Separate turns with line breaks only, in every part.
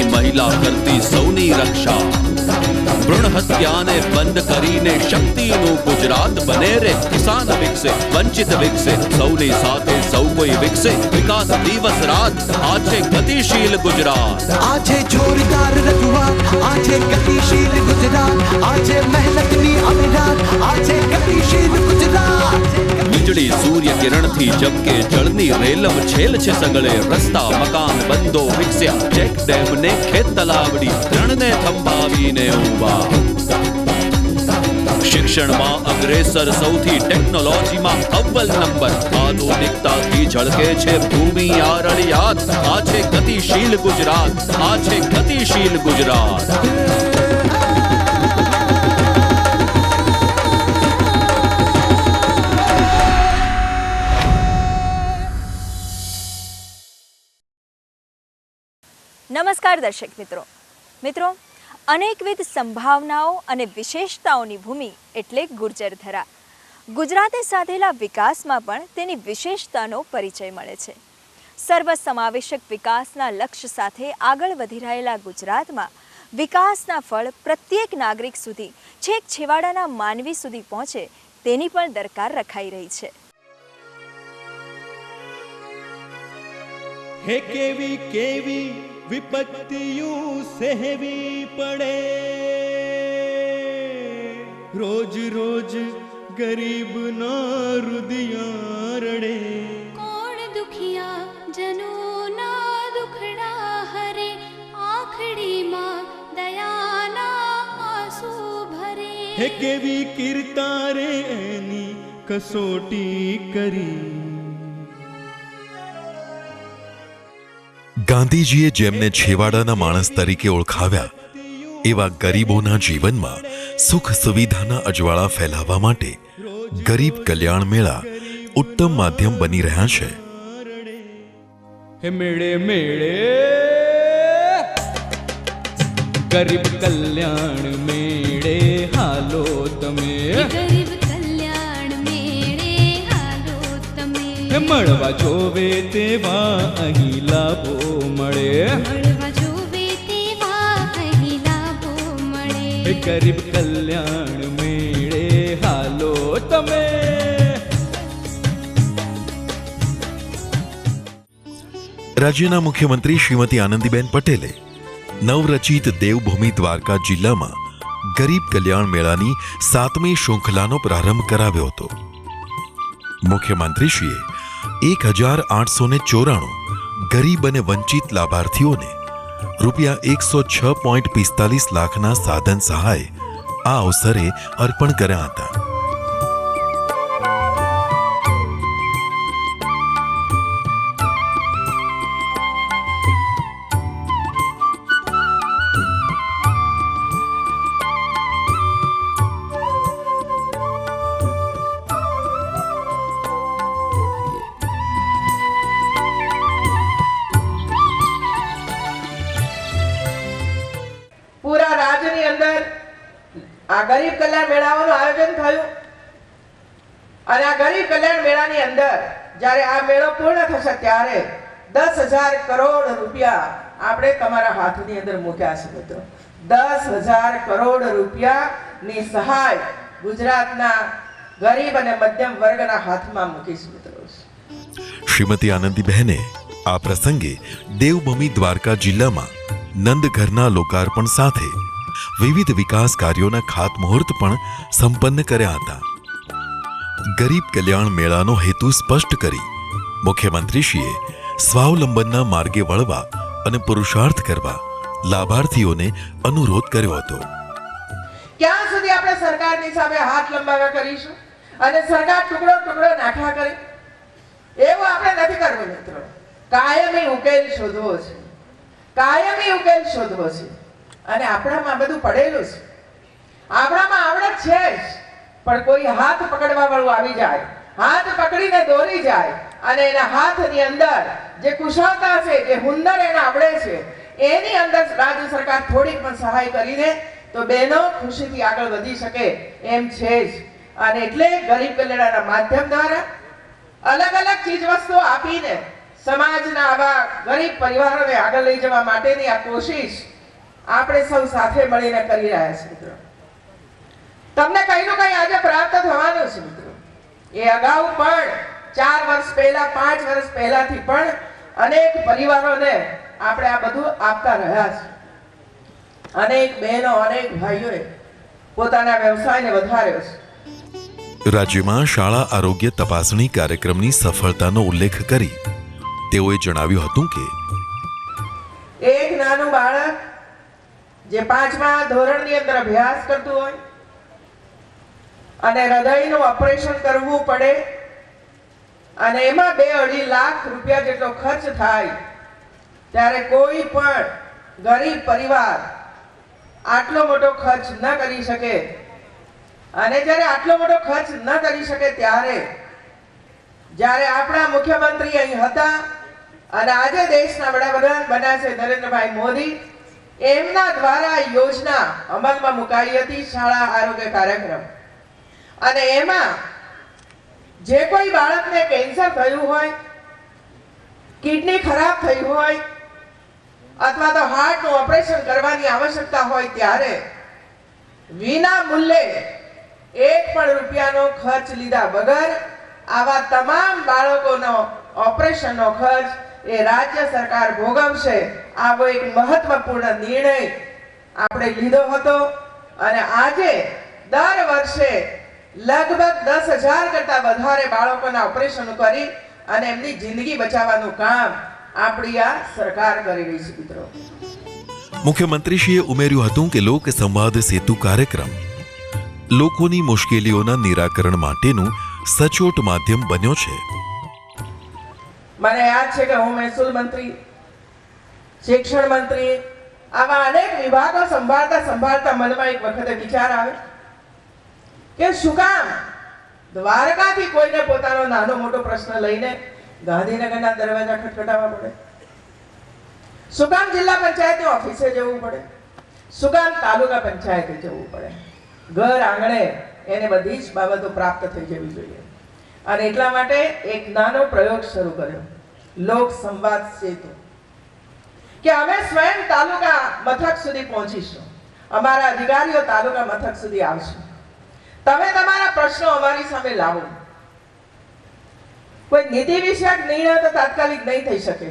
દેશની મહિલા કરતી સૌની રક્ષા. ભ્રૂણ હત્યાને બંધ કરીને શક્તિનું ગુજરાત બને રે. કિસાન વિકસે, વંચિત વિકસે, સૌની સાથે સૌ કોઈ વિકસે. વિકાસ દિવસ રાત, આ છે ગતિશીલ ગુજરાત.
આ છે જોરદાર રજૂઆત, આ છે ગતિશીલ ગુજરાત, આ છે મહેનતની અવિરાત, આ છે ગતિશીલ ગુજરાત.
વીજળી સૂર્ય કિરણથી જબકે જળની રેલમ છેલ છે સગળે. રસ્તા મકાન બંધો વિકસ્યા, ચેક ડેમ ને ખેત તલાવડી, રણને થંભાવીને ઊભા. શિક્ષણમાં અગ્રેસર સૌથી, ટેકનોલોજીમાં અવ્વલ નંબર. આધુનિકતાથી ઝળકે છે ભૂમિ આરળિયાત. આ છે ગતિશીલ ગુજરાત, આ છે ગતિશીલ ગુજરાત.
નમસ્કાર દર્શક મિત્રો, અનેકવિધ સંભાવનાઓ અને વિશેષતાઓની ભૂમિ એટલે ગુર્જર ધરા. ગુજરાતે સાધેલા વિકાસમાં પણ તેની વિશેષતાનો પરિચય મળે છે. સર્વસમાવેશક વિકાસના લક્ષ્ય સાથે આગળ વધી રહેલા ગુજરાતમાં વિકાસના ફળ પ્રત્યેક નાગરિક સુધી, છેક છેવાડાના માનવી સુધી પહોંચે તેની પણ દરકાર રખાઈ રહી છે.
હે કેવી કેવી વિપત્તિયું સહેવી પડે, રોજ રોજ ગરીબના રુદિયા રડે.
કોણ દુખિયા જનોના દુખડા હરે, આખડીમાં દયાના આંસુ ભરે.
હે કેવી કીર્તારે એની કસોટી કરી.
ગાંધીજીએ જેમને છેવાડાના માણસ તરીકે ઓળખાવ્યા, એવા ગરીબોના જીવનમાં સુખ સુવિધાના અજવાળા ફેલાવવા માટે ગરીબ કલ્યાણ મેળા ઉત્તમ માધ્યમ બની રહ્યા છે.
હે મેળે મેળે ગરીબ કલ્યાણ મેળે હાલો તમે.
ગરીબ કલ્યાણ મેળે હાલો તમે.
હે મળવા જોવે તેવા અહીં લાભો મળે.
મળવા જોવે તેવા અહીં લાભો મળે.
હે ગરીબ કલ્યાણ મેળે હાલો તમે.
રાજ્યના મુખ્યમંત્રી શ્રીમતી આનંદીબેન પટેલે નવરચિત દેવભૂમિ દ્વારકા જિલ્લામાં ગરીબ કલ્યાણ મેળાની 7મી શૃંખલાનો પ્રારંભ કરાવ્યો હતો. મુખ્યમંત્રીશ્રીએ 1894 ગરીબ અને વંચિત લાભાર્થીઓને રૂપિયા 106.45 લાખના સાધન સહાય આ અવસરે અર્પણ કર્યા હતા.
પૂરા રાજ્યની અંદર આ ગરીબ કલ્યાણ મેળાઓનું આયોજન થયું અને આ ગરીબ કલ્યાણ મેળાની અંદર જ્યારે આ મેળો પૂર્ણ થશે ત્યારે 10,000 કરોડ રૂપિયા આપણે તમારા હાથની અંદર મૂક્યા છે મિત્રો. 10,000 કરોડ રૂપિયાની સહાય ગુજરાતના ગરીબ અને મધ્યમ વર્ગના હાથમાં મૂકીશું મિત્રો.
શ્રીમતી આનંદીબહેને આ પ્રસંગે દેવભૂમિ દ્વારકા જિલ્લામાં નંદઘરના લોકાર્પણ સાથે વિવિધ વિકાસ કાર્યોના ખાતમુહૂર્ત પણ સંપન્ન કર્યા હતા. ગરીબ કલ્યાણ મેળાનો હેતુ સ્પષ્ટ કરી મુખ્યમંત્રીશ્રીએ સ્વાવલંબનના માર્ગે વળવા અને પુરુષાર્થ કરવા લાભાર્થીઓને અનુરોધ કર્યો હતો.
ક્યાં સુધી આપણે સરકારની સામે હાથ લંબાવ્યા કરીશું અને સરકાર ટુકડો ટુકડો નાખ્યા કરે? એવું આપણે નથી કરવું મિત્રો. કાયમી ઉકેલ શોધવો છે, કાયમી ઉકેલ શોધવો છે. અને આપણામાં બધું પડેલું છે, આપણામાં આવડત છે જ, પણ કોઈ હાથ પકડવા વાળું આવી જાય, હાથ પકડીને દોરી જાય અને એના હાથની અંદર જે કુશળતા છે, જે હુનર એને આવડે છે, એની અંદર રાજ્ય સરકાર થોડીક પણ સહાય કરી દે તો બહેનો ખુશીથી આગળ વધી શકે એમ છે જ. અને એટલે ગરીબ કલ્યાણના માધ્યમ દ્વારા અલગ અલગ ચીજ વસ્તુઓ આપીને સમાજના આવા ગરીબ પરિવારોને આગળ લઈ જવા માટેની આ કોશિશ આપણે સૌ સાથે મળીને કરી રહ્યા છીએ મિત્રો. તમને કઈનું કઈ આજે પ્રાપ્ત થવાનું છે મિત્રો. એ અગાઉ પણ 4 વર્ષ પહેલા 5 વર્ષ પહેલાથી પણ અનેક પરિવારોને આપણે આ બધું આપતા રહ્યા છે. અનેક બહેનો અનેક ભાઈઓએ પોતાના વ્યવસાયને વધાર્યો છે.
રાજ્યમાં શાળા આરોગ્ય તપાસણી કાર્યક્રમની સફળતાનો ઉલ્લેખ કરી તેઓએ જણાવ્યું હતું કે
એક નાનું બાળક જે 5મા ધોરણની અંદર અભ્યાસ કરતું હોય અને હૃદયનું ઓપરેશન કરવું પડે અને એમાં 2-2.5 લાખ રૂપિયા જેટલો ખર્ચ થાય ત્યારે કોઈ પણ ગરીબ પરિવાર આટલો મોટો ખર્ચ ન કરી શકે. અને જ્યારે આટલો મોટો ખર્ચ ન કરી શકે ત્યારે જ્યારે આપણા મુખ્યમંત્રી અહીં હતા અને આજે દેશના વડાપ્રધાન બન્યા છે નરેન્દ્રભાઈ મોદી, એમના દ્વારા યોજના અમલમાં મુકાઈ હતી શાળા આરોગ્ય કાર્યક્રમ. અને એમાં જે કોઈ બાળકને કેન્સર થયું હોય, કિડની ખરાબ થઈ હોય અથવા તો હાર્ટનું ઓપરેશન કરવાની આવશ્યકતા હોય ત્યારે વિના મૂલ્યે 1 પણ રૂપિયાનો ખર્ચ લીધા વગર આવા તમામ બાળકોનો ઓપરેશનનો ખર્ચ એ રાજ્ય સરકાર ભોગવશે. આવો એક મહત્વપૂર્ણ નિર્ણય આપણે લીધો હતો અને આજે દર વર્ષે લગભગ 10,000 કરતા વધારે બાળકોના ઓપરેશન કરી અને એમની જિંદગી બચાવવાનું કામ આપણી આ સરકાર કરી રહી છે મિત્રો.
મુખ્યમંત્રીશ્રીએ ઉમેર્યું હતું કે લોક સંવાદ સેતુ કાર્યક્રમ લોકોની મુશ્કેલીઓના નિરાકરણ માટેનું સચોટ માધ્યમ બન્યો છે.
મને યાદ છે કે હું મહેસૂલ મંત્રી, શિક્ષણ મંત્રી, આવા અનેક વિભાગો સંભાળતા મનમાં એક વખતે વિચાર આવે કે શું કામ દ્વારકાથી કોઈને પોતાનો નાનો મોટો પ્રશ્ન લઈને ગાંધીનગરના દરવાજા ખટખટાવવા પડે? શું કામ જિલ્લા પંચાયતની ઓફિસે જવું પડે? શું કામ તાલુકા પંચાયતે જવું પડે? ઘર આંગણે એને બધી જ બાબતો પ્રાપ્ત થઈ જવી જોઈએ. અને એટલા માટે એક નાનો પ્રયોગ શરૂ કર્યો, લોક સંવાદ સેતુ, કે અમે સ્વયં તાલુકા મથક સુધી પહોંચીશું. અમારા અધિકારીઓ તાલુકા મથક સુધી આવશે. તમે તમારા પ્રશ્નો અમારી સામે લાવો. કોઈ નીતિ વિષયક નિર્ણય તો તાત્કાલિક નહીં થઈ શકે,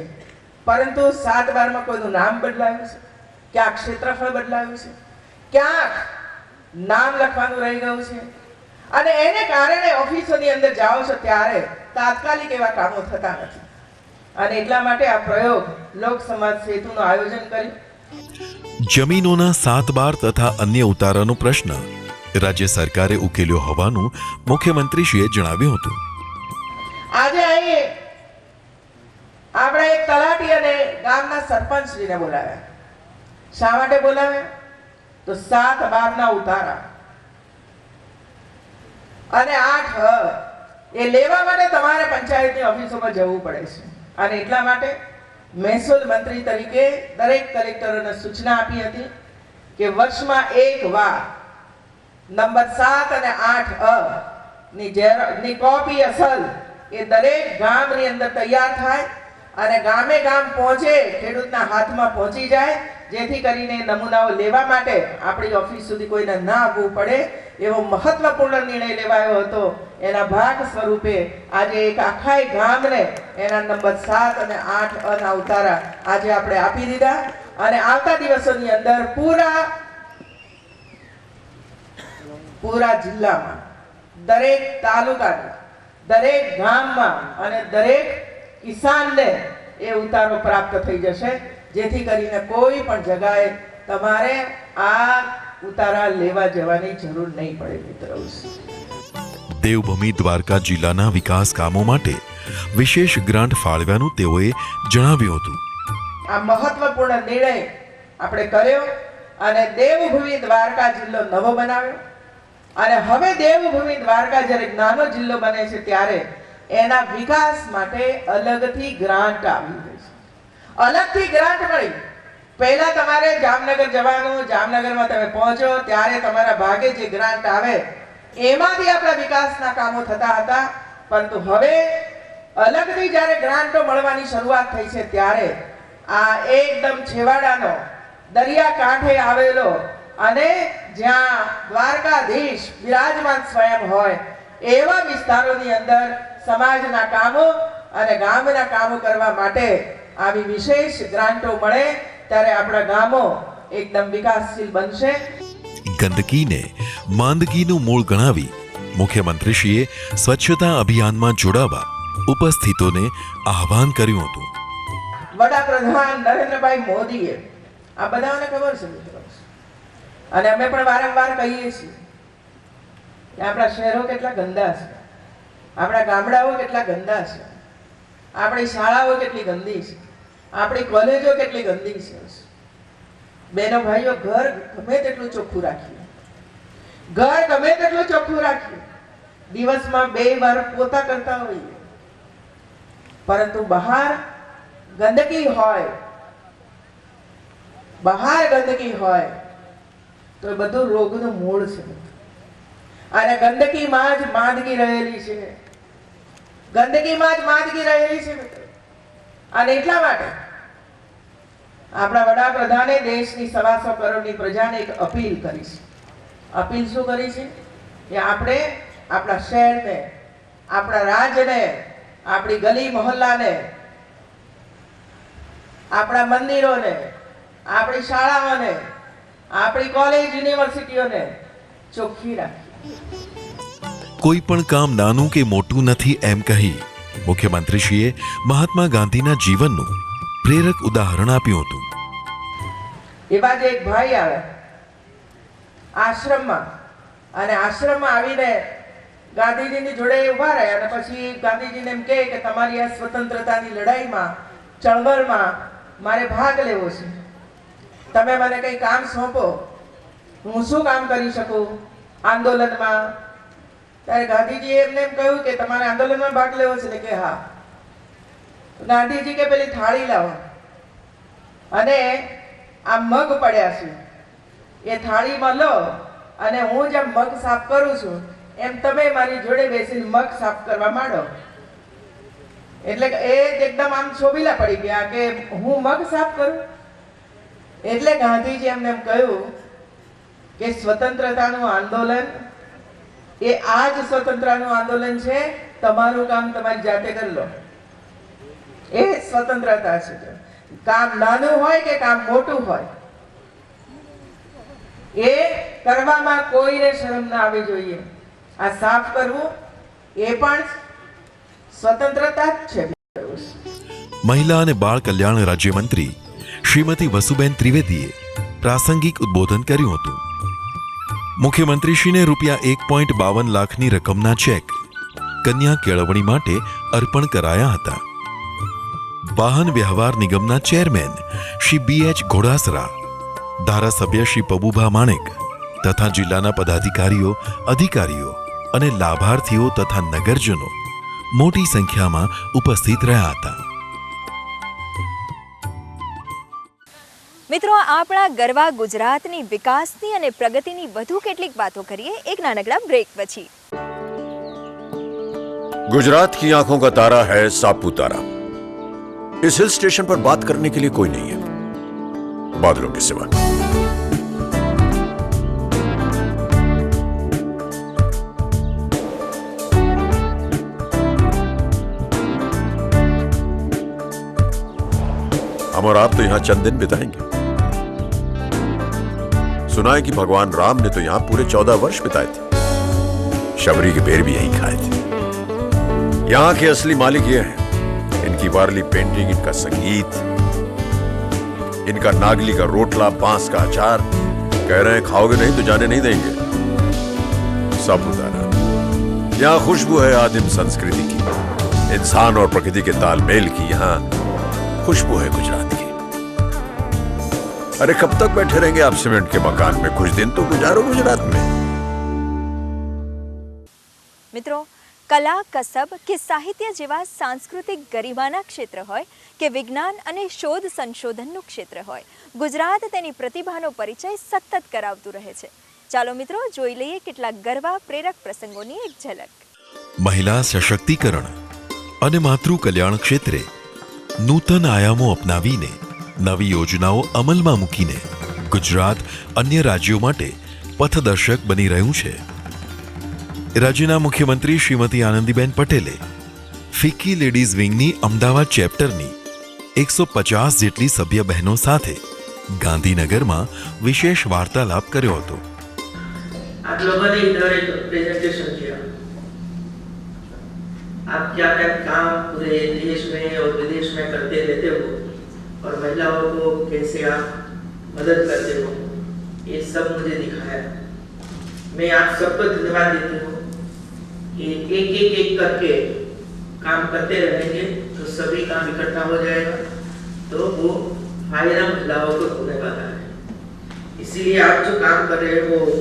પરંતુ 7/12માં કોઈનું નામ બદલાયું છે, ક્યાંક ક્ષેત્રફળ બદલાયું છે, ક્યાંક નામ લખવાનું રહી ગયું છે અને એને કારણે ઓફિસોની અંદર જાઓ છો ત્યારે તાત્કાલિક એવા કામો થતા નથી. અને એટલા માટે આ પ્રયોગ લોક સમાજ સેતુનું આયોજન કર્યું.
જમીનોના 7/12 તથા અન્ય ઉતારાનો પ્રશ્ન રાજ્ય સરકારે ઉકેલ્યો હોવાનું મુખ્યમંત્રીશ્રીએ જણાવ્યું હતું.
આજે અહીં આપણે એક તલાટી અને ગામના સરપંચશ્રીને બોલાવ્યા. શા માટે બોલાવ્યા? તો 7/12ના ઉતારા અને 8 એ લેવા માટે તમારે પંચાયતની ઓફિસોમાં જવું પડે છે. અને એટલા માટે મહેસૂલ મંત્રી તરીકે દરેક કલેક્ટરોને સૂચના આપી હતી કે વર્ષમાં એક વાર નંબર 7 અને 8 ની કોપી અસલ એ દરેક ગામની અંદર તૈયાર થાય અને ગામે ગામ પહોંચે, ખેડૂતના હાથમાં પહોંચી જાય, જેથી કરીને નમૂનાઓ લેવા માટે આપણી ઓફિસ સુધી કોઈને ના આવવું પડે. એવો મહત્વપૂર્ણ નિર્ણય લેવાયો હતો. એના ભાગ સ્વરૂપે આજે એક આખા ગામને એના નંબર 7 અને 8 ના ઉતારા આજે આપણે આપી દીધા. અને આવતા દિવસોની અંદર પૂરા જિલ્લામાં દરેક તાલુકાના દરેક ગામમાં અને દરેક કિસાનને એ ઉતારો પ્રાપ્ત થઈ જશે, જેથી કરીને કોઈ પણ જગ્યાએ તમારે આ ઉતારા લેવા જવાની જરૂર નહીં પડે મિત્રો.
દેવભૂમિ દ્વારકા જિલ્લાના વિકાસ કામો માટે વિશેષ ગ્રાન્ટ ફાળવ્યાનું તેઓએ જણાવ્યું હતું.
આ મહત્વપૂર્ણ નિર્ણય આપણે કર્યો અને દેવભૂમિ દ્વારકા જિલ્લો નવો બનાવ્યો. અને હવે દેવભૂમિ દ્વારકા જ્યારે નાનો જિલ્લો બને છે ત્યારે એના વિકાસ માટે અલગથી ગ્રાન્ટ આવી ગઈ છે. અલગથી ગ્રાન્ટ મળી. પહેલા તમારે જામનગર જવાનું, જામનગરમાં તમે પહોંચો ત્યારે તમારા ભાગે જે ગ્રાન્ટ આવે એમાંથી આપણા વિકાસના કામો થતા હતા. પરંતુ હવે અલગથી જ્યારે ગ્રાન્ટો મળવાની શરૂઆત થઈ છે ત્યારે આ એકદમ છેવાડાનો દરિયા કાંઠે આવેલો અને જ્યાં દ્વારકાધીશ બિરાજમાન સ્વયં હોય એવા વિસ્તારોની અંદર સમાજના કામો અને ગામના કામો કરવા માટે આવી વિશેષ ગ્રાન્ટો મળે ત્યારે આપણા ગામો એકદમ વિકાસશીલ બનશે.
ગંદકીને માંદગીનું મૂળ ગણાવી મુખ્યમંત્રીશ્રીએ સ્વચ્છતા અભિયાનમાં જોડાવા ઉપસ્થિતોને આહવાન કર્યું હતું.
વડાપ્રધાન નરેન્દ્રભાઈ મોદીએ આ બધાને ખબર છે મિત્રો, અને અમે પણ વારંવાર કહીએ છીએ કે આપણા શહેરો કેટલા ગંદા છે, આપણા ગામડાઓ કેટલા ગંદા છે, આપણી શાળાઓ કેટલી ગંદી છે, આપણી કોલેજો કેટલી ગંદી છે. બહેનો ભાઈઓ, ઘર ગમે તેટલું ચોખ્ખું રાખીએ, ઘર ગમે તેટલું ચોખ્ખું રાખીએ, દિવસમાં 2 વાર પોતા કરતા હોઈએ, પરંતુ બહાર ગંદકી હોય તો એ બધું રોગનું મૂળ છે. અને ગંદકીમાં જ માંદગી રહેલી છે, ગંદકીમાં જ માંદગી રહેલી છે મિત્રો. અને એટલા માટે આપણા વડાપ્રધાને દેશની 125 કરોડની પ્રજાને એક અપીલ કરી છે. અપીલ શું કરી છે કે આપણે આપણા શહેરને, આપણા રાજ્યને, આપણી ગલી મહોલ્લાને, આપણા મંદિરોને, આપણી શાળાઓને, આપણી કોલેજ યુનિવર્સિટીઓને ચોખ્ખી રાખીએ.
કોઈ પણ કામ નાનું કે મોટું નથી એમ કહી મુખ્યમંત્રીશ્રીએ મહાત્મા ગાંધીના જીવનનું પ્રેરક ઉદાહરણ આપ્યું હતું.
એવા જ એક ભાઈ આવે આશ્રમમાં, અને આશ્રમમાં આવીને ગાંધીજીની જોડે ઊભા રહે અને પછી ગાંધીજીને એમ કહે કે તમારી આ સ્વતંત્રતાની લડાઈમાં, ચળવળમાં મારે ભાગ લેવો છે, તમે મને કંઈ કામ સોંપો, હું શું કામ કરી શકું આંદોલનમાં. ત્યારે ગાંધીજીએ એમને એમ કહ્યું કે તમારે આંદોલનમાં ભાગ લેવો છે કે હા. ગાંધીજી કે પેલી થાળી લાવો અને આ મગ પડ્યા છે એ થાળીમાં લો, અને હું જેમ મગ સાફ કરું છું એમ તમે મારી જોડે બેસીને મગ સાફ કરવા માંડો. એટલે એ એકદમ આમ છોબીલા પડી ગયા કે હું મગ સાફ કરું. એટલે ગાંધીજી એમને એમ કહ્યું કે સ્વતંત્રતાનું આંદોલન એ આ જ સ્વતંત્રતાનું આંદોલન છે, તમારું કામ તમારી જાતે કરી લો, એ સ્વતંત્રતા છે. કામ નાનું હોય કે કામ મોટું હોય, એ કરવામાં કોઈને શરમ ના આવવી જોઈએ. આ સાફ કરવું એ પણ સ્વતંત્રતા જ છે.
મહિલા અને બાળ કલ્યાણ રાજ્યમંત્રી શ્રીમતી વસુબેન ત્રિવેદીએ પ્રાસંગિક ઉદ્બોધન કર્યું હતું. મુખ્યમંત્રીશ્રીને ₹1.52 લાખની રકમના ચેક કન્યા કેળવણી માટે અર્પણ કરાયા હતા. વાહન વ્યવહાર નિગમના ચેરમેન શ્રી BH ઘોડાસરા, ધારાસભ્ય શ્રી પબુભા માણેક તથા જિલ્લાના પદાધિકારીઓ, અધિકારીઓ અને લાભાર્થીઓ તથા નગરજનો મોટી સંખ્યામાં ઉપસ્થિત રહ્યા હતા.
મિત્રો, આપણા ગરવા ગુજરાતની વિકાસની અને પ્રગતિની વધુ કેટલીક વાતો કરીએ એક નાનકડા બ્રેક પછી.
गुजरात की आंखों का तारा है सापुतारा. इस हिल स्टेशन पर बात करने के लिए कोई नहीं है बादलों के सिवा. हम और आप तो यहां चंद दिन बिताएंगे. सुना है कि भगवान राम ने तो यहां पूरे 14 वर्ष बिताए थे. शबरी के पेड़ भी यहीं खाए थे. यहां के असली मालिक ये हैं. इनकी वारली पेंटिंग, इनका संगीत, इनका नागली का रोटला, बांस का अचार. कह रहे हैं खाओगे नहीं तो जाने नहीं देंगे. सापुतारा, यहाँ खुशबू है आदिम संस्कृति की, इंसान और प्रकृति के तालमेल की. यहाँ खुशबू है गुजरात की. अरे कब तक बैठे रहेंगे आप सीमेंट के मकान में? कुछ दिन तो गुजारो गुजरात में.
મિત્રો, કલા, કસબ કે સાહિત્ય જેવા સાંસ્કૃતિક ગરિમાના ક્ષેત્ર હોય કે વિજ્ઞાન અને શોધ સંશોધનનું ક્ષેત્ર હોય, ગુજરાત તેની પ્રતિભાનો પરિચય સતત કરાવતું રહે છે. ચાલો મિત્રો, જોઈ લઈએ કેટલાક ગરવા પ્રેરક પ્રસંગોની એક ઝલક.
મહિલા સશક્તિકરણ અને માતૃ કલ્યાણ ક્ષેત્રે નૂતન આયામો અપનાવીને નવી યોજનાઓ અમલમાં મૂકીને ગુજરાત અન્ય રાજ્યો માટે પથદર્શક બની રહ્યું છે. રાજ્યના મુખ્યમંત્રી શ્રીમતી આનંદીબેન પટેલે ફિક્કી લેડીઝ વિંગની અમદાવાદ ચેપ્ટરની 150 જેટલી સભ્ય બહેનો સાથે ગાંધીનગરમાં વિશેષ વાર્તાલાપ કર્યો હતો.
आप लोगों ने इधर एक प्रेजेंटेशन किया, आप क्या क्या काम पूरे देश में और विदेश में करते रहते हो और महिलाओं को कैसे आप मदद करते हो, ये सब मुझे दिखाया. मैं आप सबको धन्यवाद देती हूँ कि एक करके काम करते रहेंगे तो सभी काम इकट्ठा हो जाएगा, तो वो फायदा महिलाओं को होने वाला है. इसीलिए आप जो काम कर रहे हो वो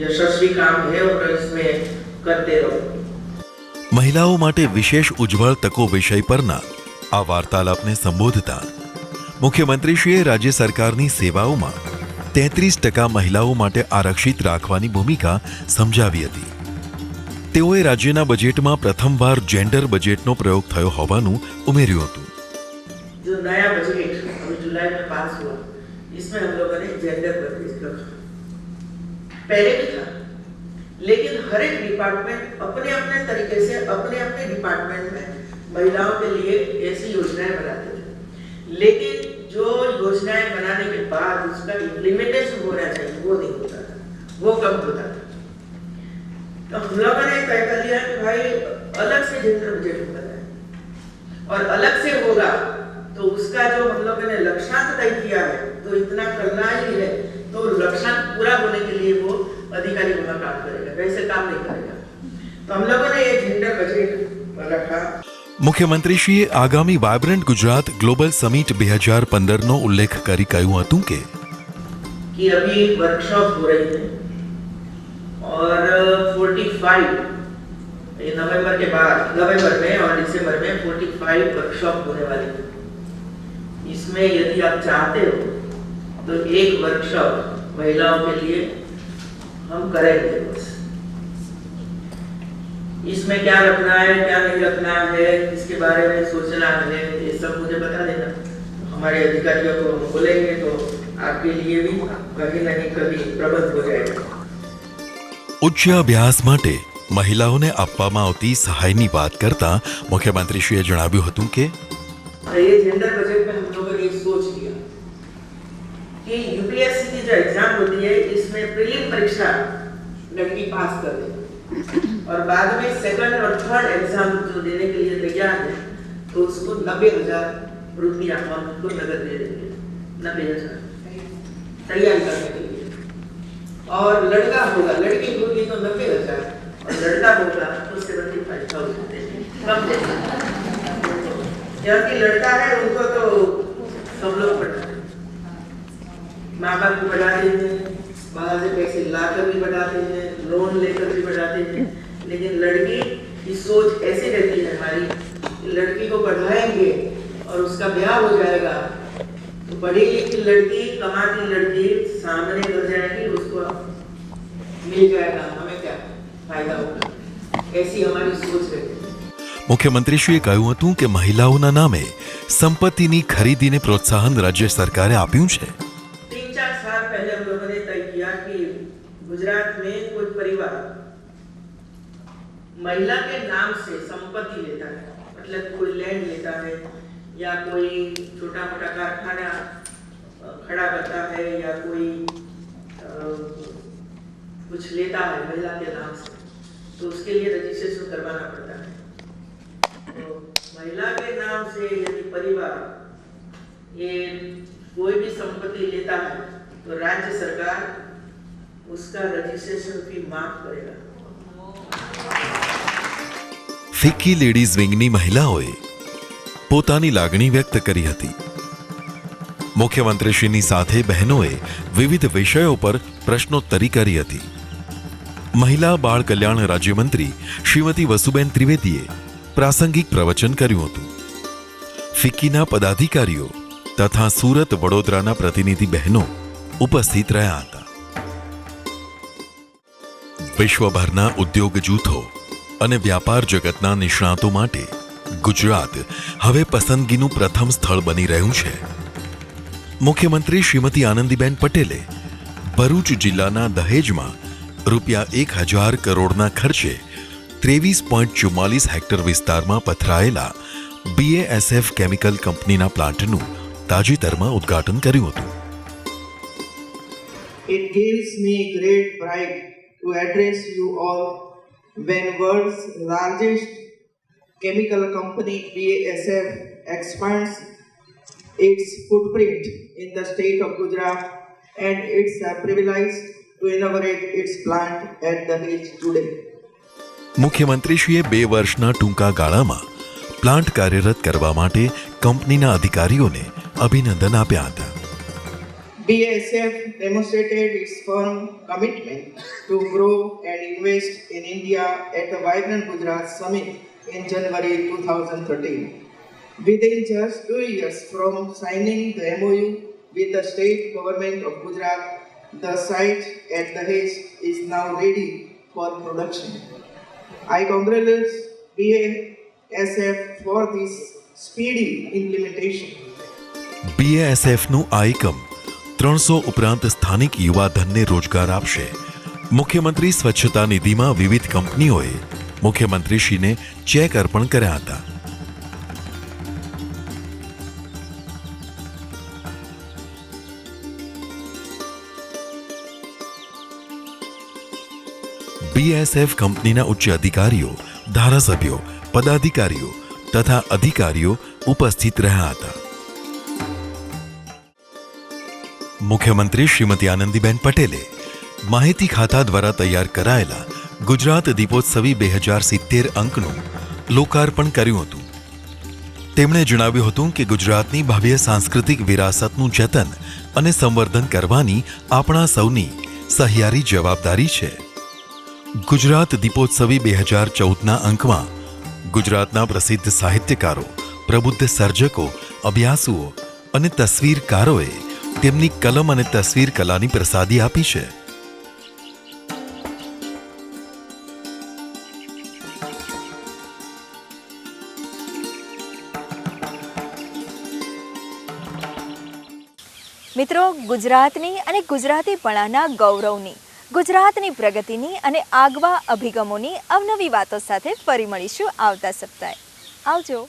यशस्वी काम है और इसमें करते रहो.
મહિલાઓ માટે વિશેષ ઉજ્જવળ તકો વિષય પરના આ વાર્તાલાપને સંબોધતા મુખ્યમંત્રીશ્રીએ રાજ્ય સરકારની સેવાઓમાં 33% મહિલાઓ માટે આરક્ષિત રાખવાની ભૂમિકા સમજાવી હતી. તેઓએ રાજ્યના બજેટમાં પ્રથમવાર જેન્ડર બજેટનો પ્રયોગ થયો હોવાનું ઉમેર્યું હતું.
जो नया बजट अभी जुलाई में पास हुआ, इसमें हम लोगों ने जेंडर बजट रखा. पहले भी था, लेकिन हर एक डिपार्टमेंट अपने अपने तरीके से अपने अपने डिपार्टमेंट में महिलाओं के लिए ऐसी योजनाएं बनाते थे. लेकिन जो योजनाएं बनाने के बाद उसका इम्प्लीमेंटेशन होना चाहिए वो नहीं होता था, वो कम होता था. तो हम लोगों ने तय कर लिया कि भाई अलग से जेंडर बजट बनाए और अलग से होगा तो उसका जो हम लोगों ने लक्ष्यांक तय किया है तो इतना करना ही है, तो लक्ष्यांक पूरा होने के लिए वो अधिकारी वहां काम करेगा, वैसे काम नहीं करेगा. तो हम लोगों ने ये जेंडर बजट रखा.
મુખ્યમંત્રીશ્રીએ આગામી વાયબ્રન્ટ ગુજરાત ગ્લોબલ સમિટ 2015નો ઉલ્લેખ કરી કહ્યું હતું કે
अभी वर्कशॉप हो रही है और 45 नवंबर के बाद नवंबर में और दिसंबर में 45 वर्कशॉप होने वाली है. इसमें यदि आप चाहते हो तो एक वर्कशॉप महिलाओं के लिए हम करेंगे. बस इसमें क्या रखना है क्या नहीं रखना है, किसके बारे में सोचना है, ये सब मुझे बता देना. हमारे अधिकारियों को हम बोलेंगे तो आपके लिए भी कहीं न कहीं प्रबंध हो जाएगा.
ઉચ્ચ અભ્યાસ માટે મહિલાઓને આપવામાં આવતી સહાયની વાત કરતા મુખ્યમંત્રીશ્રીએ જણાવ્યું હતું કે
ये जेंडर बजट में हम लोगों ने सोच लिया कि यूपीएससी की जो एग्जाम होती है इसमें प्रीलिम परीक्षा लड़की पास कर दे और बाद में सेकंड और थर्ड एग्जाम जो देने के लिए तैयार है तो उसको 90,000 रुपया हम उनको नगद दे देंगे. 90,000 तैयारी करने के लिए. और लड़का होगा, लड़की होगी तो 90,000 और लड़का होगा तो 75,000 देंगे, कम देंगे. क्योंकि लड़का है उनको तो सब लोग पढ़ाते हैं, माँ बाप को पढ़ाते हैं, बाहर से पैसे लाकर भी पढ़ाते हैं, लोन लेकर भी पढ़ाते हैं. लेकिन लड़की की सोच ऐसी रहती है हमारी कि लड़की को पढ़ाएंगे और उसका ब्याह हो जाएगा तो पढ़ी लिखी लड़की कमाती लड़की सामने कर जाएगी, उसको मिल जाएगा, हमें क्या फायदा होगा. ऐसी हमारी सोच रहती है.
મુખ્યમંત્રીશ્રીએ કહ્યું હતું કે મહિલાઓના નામે સંપત્તિની ખરીદીને પ્રોત્સાહન રાજ્ય સરકારે આપ્યું છે.
3-4 साल पहले हम लोगों ने तय किया कि गुजरात में कोई परिवार महिला के नाम से संपत्ति लेता है, मतलब कोई लैंड लेता है या कोई छोटा मोटा कारखाना खड़ा करता है या कोई कुछ लेता है महिला के नाम से, तो उसके लिए रजिस्ट्रेशन करवाना पड़ता है. तो महिला के नाम से यदि परिवार ये कोई भी संपत्ति लेता है तो राज्य सरकार उसका रजिस्ट्रेशन फी माफ करेगा.
ફિક્કી લેડીઝ વિંગની મહિલાઓએ પોતાની લાગણી વ્યક્ત કરી હતી. મુખ્યમંત્રીશ્રીની સાથે બહેનોએ વિવિધ વિષયો પર પ્રશ્નોત્તરી કરી હતી. મહિલા બાળ કલ્યાણ રાજ્યમંત્રી શ્રીમતી વસુબેન ત્રિવેદીએ પ્રાસંગિક પ્રવચન કર્યું હતું. ફિક્કીના પદાધિકારીઓ તથા સુરત વડોદરાના પ્રતિનિધિ બહેનો ઉપસ્થિત રહ્યા હતા. વિશ્વભરના ઉદ્યોગ જૂથો અને વ્યાપાર જગતના નિષ્ણાતો માટે ગુજરાત હવે પસંદગીનું પ્રથમ સ્થળ બની રહ્યું છે. મુખ્યમંત્રી શ્રીમતી આનંદીબેન પટેલે ભરૂચ જિલ્લાના દહેજમાં ₹1000 કરોડના ખર્ચે 23.44 હેક્ટર વિસ્તારમાં પથરાયેલા BASF કેમિકલ કંપનીના પ્લાન્ટનું તાજેતરમાં ઉદ્ઘાટન કર્યું હતું.
It gives me great pride to address you all when world's largest chemical company BASF expands its footprint in the state of Gujarat, and it's a privilege to inaugurate its plant at Dahej today.
મુખ્યમંત્રીશ્રીએ 2 વર્ષના ટૂંકા ગાળામાં plant કાર્યરત કરવા માટે કંપનીના અધિકારીઓને અભિનંદન આપ્યા હતા.
BASF demonstrated its firm commitment to grow and invest in India at the Vibrant Gujarat Summit in January 2013. Within just 2 years from signing the MOU with the state government of Gujarat, the site at Dahej is now ready for production. I congratulate BASF for this speedy implementation.
BASFનું આ એકમ 300 ઉપરાંત સ્થાનિક યુવાધનને રોજગાર આપશે. મુખ્યમંત્રી સ્વચ્છતા નિધિમાં વિવિધ કંપનીઓએ મુખ્યમંત્રીશ્રીને ચેક અર્પણ કર્યા હતા. BASF કંપનીના ઉચ્ચ અધિકારીઓ, ધારાસભ્યો, પદાધિકારીઓ તથા અધિકારીઓ ઉપસ્થિત રહ્યા હતા. મુખ્યમંત્રી શ્રીમતી આનંદીબેન પટેલે માહિતી ખાતા દ્વારા તૈયાર કરાયેલા ગુજરાત દીપોત્સવી 2070 અંકનું લોકાર્પણ કર્યું હતું. તેમણે જણાવ્યું હતું કે ગુજરાતની ભવ્ય સાંસ્કૃતિક વિરાસતનું જતન અને સંવર્ધન કરવાની આપણા સૌની સહિયારી જવાબદારી છે. ગુજરાત દીપોત્સવી 2014ના અંકમાં ગુજરાતના પ્રસિદ્ધ સાહિત્યકારો, પ્રબુદ્ધ સર્જકો, અભ્યાસુઓ અને તસવીરકારોએ તેમની કલમ અને તસવીર કલાની પ્રસાદી આપી છે.
મિત્રો, ગુજરાતની અને ગુજરાતીપણાના ગૌરવની, ગુજરાતની પ્રગતિની અને આગવા અભિગમોની અવનવી વાતો સાથે ફરી મળીશું આવતા સપ્તાહે. આવજો.